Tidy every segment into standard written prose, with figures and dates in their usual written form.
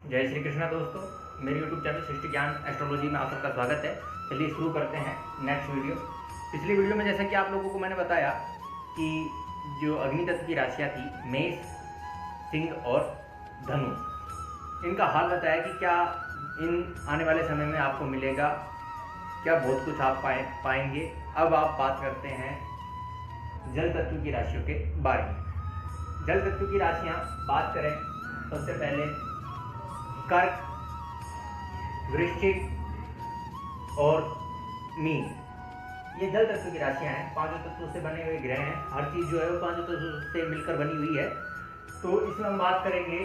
जय श्री कृष्णा दोस्तों, मेरे YouTube चैनल सृष्टि ज्ञान एस्ट्रोलॉजी में आप सबका स्वागत है। चलिए शुरू करते हैं नेक्स्ट वीडियो। पिछली वीडियो में जैसा कि आप लोगों को मैंने बताया कि जो अग्नि तत्व की राशियाँ थी मेष, सिंह और धनु, इनका हाल बताया कि क्या इन आने वाले समय में आपको मिलेगा, क्या बहुत कुछ आप पाएंगे। अब आप बात करते हैं जल तत्व की राशियों के बारे में। जल तत्व की राशियाँ बात करें, सबसे पहले कर्क, वृश्चिक और मीन, ये जल तत्व की राशियां हैं। पांचों तत्वों से बने हुए ग्रह हैं। हर चीज जो है वो पांचों तत्वों से मिलकर बनी हुई है। तो इसमें हम बात करेंगे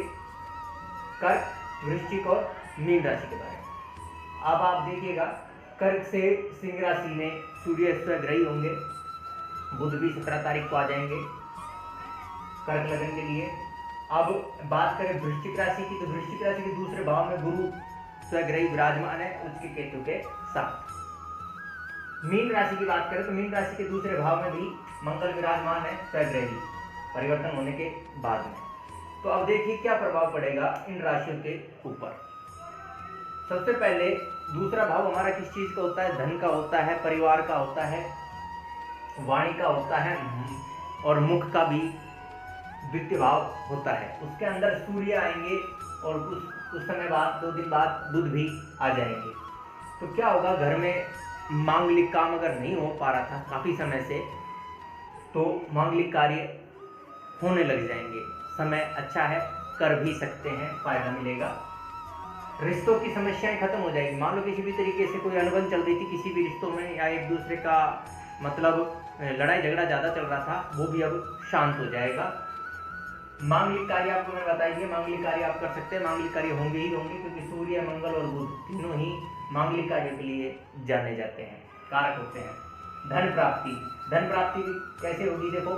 कर्क, वृश्चिक और मीन राशि के बारे में। अब आप देखिएगा, कर्क से सिंह राशि में सूर्य स्वग्रही होंगे। बुध भी 17 तारीख को आ जाएंगे कर्क लगन के लिए। अब बात करें वृश्चिक राशि की, तो वृश्चिक राशि के दूसरे भाव में गुरु स्वग्रही विराजमान है उसके केतु के साथ। मीन राशि की बात करें तो मीन राशि के दूसरे भाव में भी मंगल विराजमान है स्वग्रही परिवर्तन होने के बाद में। तो अब देखिए क्या प्रभाव पड़ेगा इन राशियों के ऊपर। सबसे पहले दूसरा भाव हमारा किस चीज का होता है? धन का होता है, परिवार का होता है, वाणी का होता है और मुख का भी द्वितीय भाव होता है। उसके अंदर सूर्य आएंगे और कुछ समय बाद, 2 दिन बाद बुध भी आ जाएंगे। तो क्या होगा, घर में मांगलिक काम अगर नहीं हो पा रहा था काफी समय से, तो मांगलिक कार्य होने लग जाएंगे। समय अच्छा है, कर भी सकते हैं, फायदा मिलेगा। रिश्तों की समस्याएं खत्म हो जाएगी। मान लो किसी भी तरीके से कोई अनबन चल रही थी किसी भी रिश्तों में, या एक दूसरे का मतलब लड़ाई झगड़ा ज्यादा चल रहा था, वो भी अब शांत हो जाएगा। मांगलिक कार्य आपको मैंने बताइए, मांगलिक कार्य आप कर सकते हैं। मांगलिक कार्य होंगे ही होंगे, क्योंकि सूर्य, मंगल और बुध तीनों ही मांगलिक कार्य के लिए जाने जाते हैं, कारक होते हैं। धन प्राप्ति, धन प्राप्ति कैसे होगी? देखो,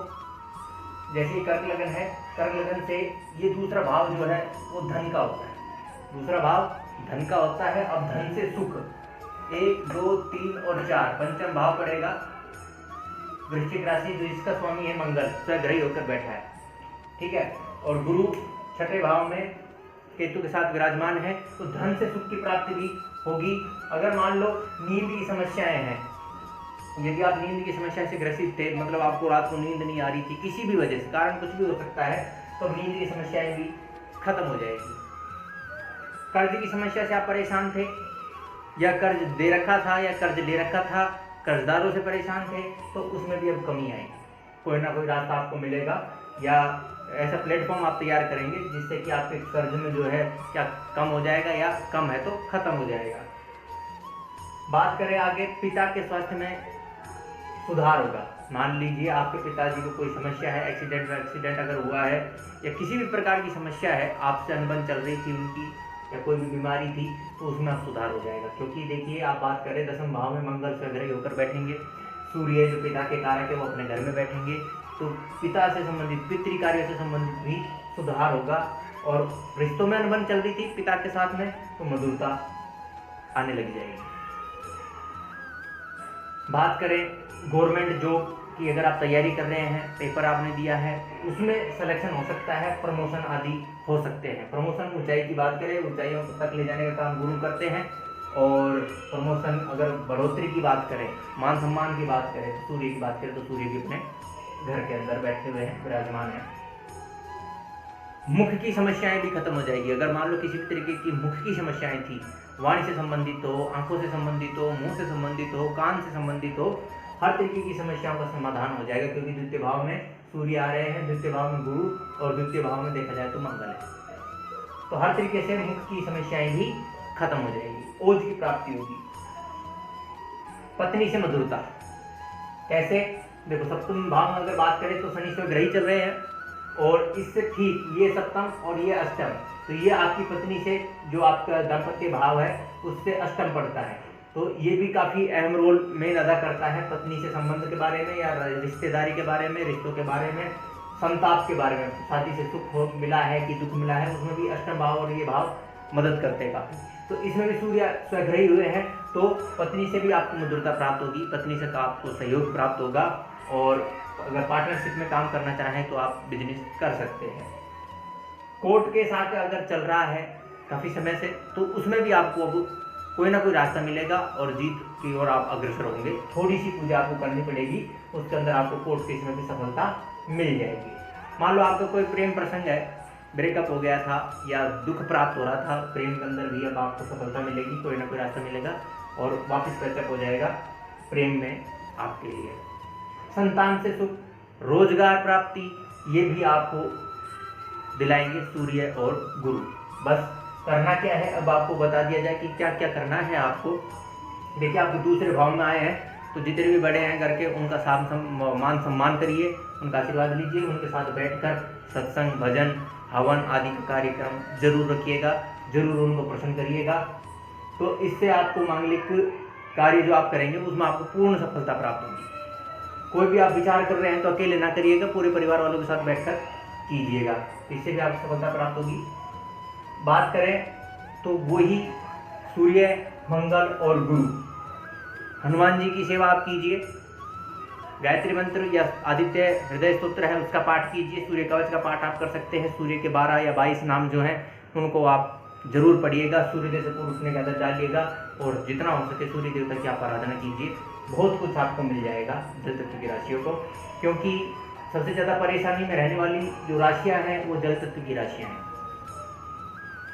जैसे ही कर्क लगन है, कर्क लगन से ये दूसरा भाव जो है वो धन का होता है। दूसरा भाव धन का होता है। अब धन से सुख 1, 2, 3 और 4 पंचम भाव पड़ेगा। वृश्चिक राशि जो इसका स्वामी है मंगल स्वग्रही होकर बैठा है, ठीक है, और गुरु छठे भाव में केतु के साथ विराजमान है। तो धन से सुख की प्राप्ति भी होगी। अगर मान लो नींद की समस्याएं हैं, यदि आप नींद की समस्या से ग्रसित थे, मतलब आपको रात को नींद नहीं आ रही थी किसी भी वजह से, कारण कुछ भी हो सकता है, तो नींद की समस्याएं भी खत्म हो जाएगी। कर्ज की समस्या से आप परेशान थे, या कर्ज दे रखा था या कर्ज ले रखा था, कर्जदारों से परेशान थे, तो उसमें भी अब कमी आएगी। कोई ना कोई रास्ता आपको मिलेगा, या ऐसा प्लेटफॉर्म आप तैयार करेंगे जिससे कि आपके कर्ज में जो है क्या कम हो जाएगा, या कम है तो खत्म हो जाएगा। बात करें आगे, पिता के स्वास्थ्य में सुधार होगा। मान लीजिए आपके पिताजी को कोई समस्या है, एक्सीडेंट अगर हुआ है, या किसी भी प्रकार की समस्या है, आपसे अनबन चल रही थी उनकी, या कोई भी बीमारी थी, तो उसमें अब सुधार हो जाएगा। क्योंकि देखिए, आप बात करें दसम भाव में मंगल स्वग्रही होकर बैठेंगे, सूर्य जो पिता के कारक है वो अपने घर में बैठेंगे, तो पिता से संबंधित, पितृ कार्य से संबंधित भी सुधार होगा। और रिश्तों में अनबन चल रही थी पिता के साथ में, तो मधुरता आने लग जाएगी। बात करें गवर्नमेंट जॉब की, अगर आप तैयारी कर रहे हैं, पेपर आपने दिया है, उसमें सिलेक्शन हो सकता है, प्रमोशन आदि हो सकते हैं। प्रमोशन, ऊंचाई की बात करें, ऊंचाइयों तक ले जाने का काम गुरु करते हैं। और प्रमोशन, अगर बढ़ोतरी की बात करें, मान सम्मान की बात करें, सूर्य की बात करें, तो सूर्य भी अपने घर के अंदर बैठे हुए हैं, विराजमान है। मुख की समस्याएं भी खत्म हो जाएगी। अगर मान लो किसी भी तरीके की मुख की समस्याएं थी, वाणी से संबंधित हो, आंखों से संबंधित हो, मुंह से संबंधित हो, कान से संबंधित हो, हर तरीके की समस्याओं का समाधान हो जाएगा। क्योंकि द्वितीय भाव में सूर्य आ रहे हैं, द्वितीय भाव में गुरु, और द्वितीय भाव में देखा जाए तो मंगल है। तो हर तरीके से मुख की समस्याएं भी खत्म हो जाएगी, ओज की प्राप्ति होगी। पत्नी से मधुरता कैसे? देखो, सप्तम भाव में अगर बात करें तो शनि स्वग्रही चल रहे हैं, और इससे ठीक ये सप्तम और ये अष्टम, तो ये आपकी पत्नी से जो आपका दाम्पत्य भाव है उससे अष्टम पड़ता है। तो ये भी काफी अहम रोल मेन अदा करता है पत्नी से संबंध के बारे में, या रिश्तेदारी के बारे में, रिश्तों के बारे में, संताप के बारे में, शादी से सुख मिला है कि दुख मिला है, उसमें भी अष्टम भाव और ये भाव मदद करते हैं काफी। तो इसमें भी सूर्य स्वग्रही हुए हैं, तो पत्नी से भी आपको मधुरता प्राप्त होगी, पत्नी से आपको सहयोग प्राप्त होगा। और अगर पार्टनरशिप में काम करना चाहें तो आप बिजनेस कर सकते हैं। कोर्ट केस आकर अगर चल रहा है काफ़ी समय से, तो उसमें भी आपको अब कोई ना कोई रास्ता मिलेगा और जीत की ओर आप अग्रसर होंगे। थोड़ी सी पूजा आपको करनी पड़ेगी, उसके अंदर आपको कोर्ट केस में भी सफलता मिल जाएगी। मान लो आपका कोई प्रेम प्रसंग है, ब्रेकअप हो गया था या दुख प्राप्त हो रहा था प्रेम के अंदर भी, अब आपको सफलता मिलेगी, कोई ना कोई रास्ता मिलेगा और वापस पैचअप हो जाएगा प्रेम में आपके लिए। संतान से सुख, रोजगार प्राप्ति, ये भी आपको दिलाएंगे सूर्य और गुरु। बस करना क्या है, अब आपको बता दिया जाए कि क्या क्या करना है आपको। देखिए, आप दूसरे भाव में आए हैं तो जितने भी बड़े हैं घर के, उनका मान सम्मान करिए, उनका आशीर्वाद लीजिए, उनके साथ बैठकर सत्संग, भजन, हवन आदि का कार्यक्रम जरूर रखिएगा, जरूर उनको प्रसन्न करिएगा। तो इससे आपको मांगलिक कार्य जो आप करेंगे उसमें आपको पूर्ण सफलता प्राप्त होगी। कोई भी आप विचार कर रहे हैं तो अकेले ना करिएगा, पूरे परिवार वालों के साथ बैठकर कीजिएगा, इससे भी आपको सफलता प्राप्त होगी। बात करें तो वही सूर्य, मंगल और गुरु, हनुमान जी की सेवा आप कीजिए, गायत्री मंत्र या आदित्य हृदय स्तोत्र है उसका पाठ कीजिए, सूर्य कवच का पाठ आप कर सकते हैं, सूर्य के 12 या 22 नाम जो हैं उनको आप जरूर पढ़िएगा, सूर्योदय से पूर्व उठने की आदत डालिएगा और जितना हो सके सूर्य देवता की आप आराधना कीजिए, बहुत कुछ आपको मिल जाएगा जल तत्व की राशियों को। क्योंकि सबसे ज़्यादा परेशानी में रहने वाली जो राशियाँ हैं वो जल तत्व की राशियाँ हैं,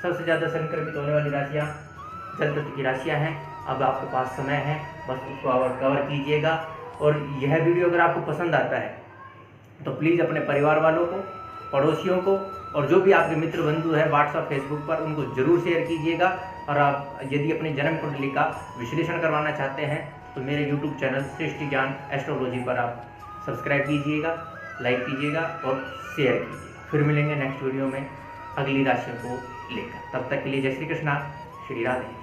सबसे ज़्यादा संक्रमित होने वाली राशियाँ जल तत्व की राशियाँ हैं। अब आपके पास समय है, बस उसको कवर कीजिएगा। और यह वीडियो अगर आपको पसंद आता है तो प्लीज़ अपने परिवार वालों को, पड़ोसियों को और जो भी आपके मित्र बंधु हैं व्हाट्सएप फेसबुक पर, उनको ज़रूर शेयर कीजिएगा। और आप यदि अपनी जन्म कुंडली का विश्लेषण करवाना चाहते हैं तो मेरे यूट्यूब चैनल सृष्टि ज्ञान एस्ट्रोलॉजी पर आप सब्सक्राइब कीजिएगा, लाइक कीजिएगा और शेयर कीजिएगा। फिर मिलेंगे नेक्स्ट वीडियो में अगली राशियों को लेकर, तब तक के लिए जय श्री कृष्णा, श्री राधे।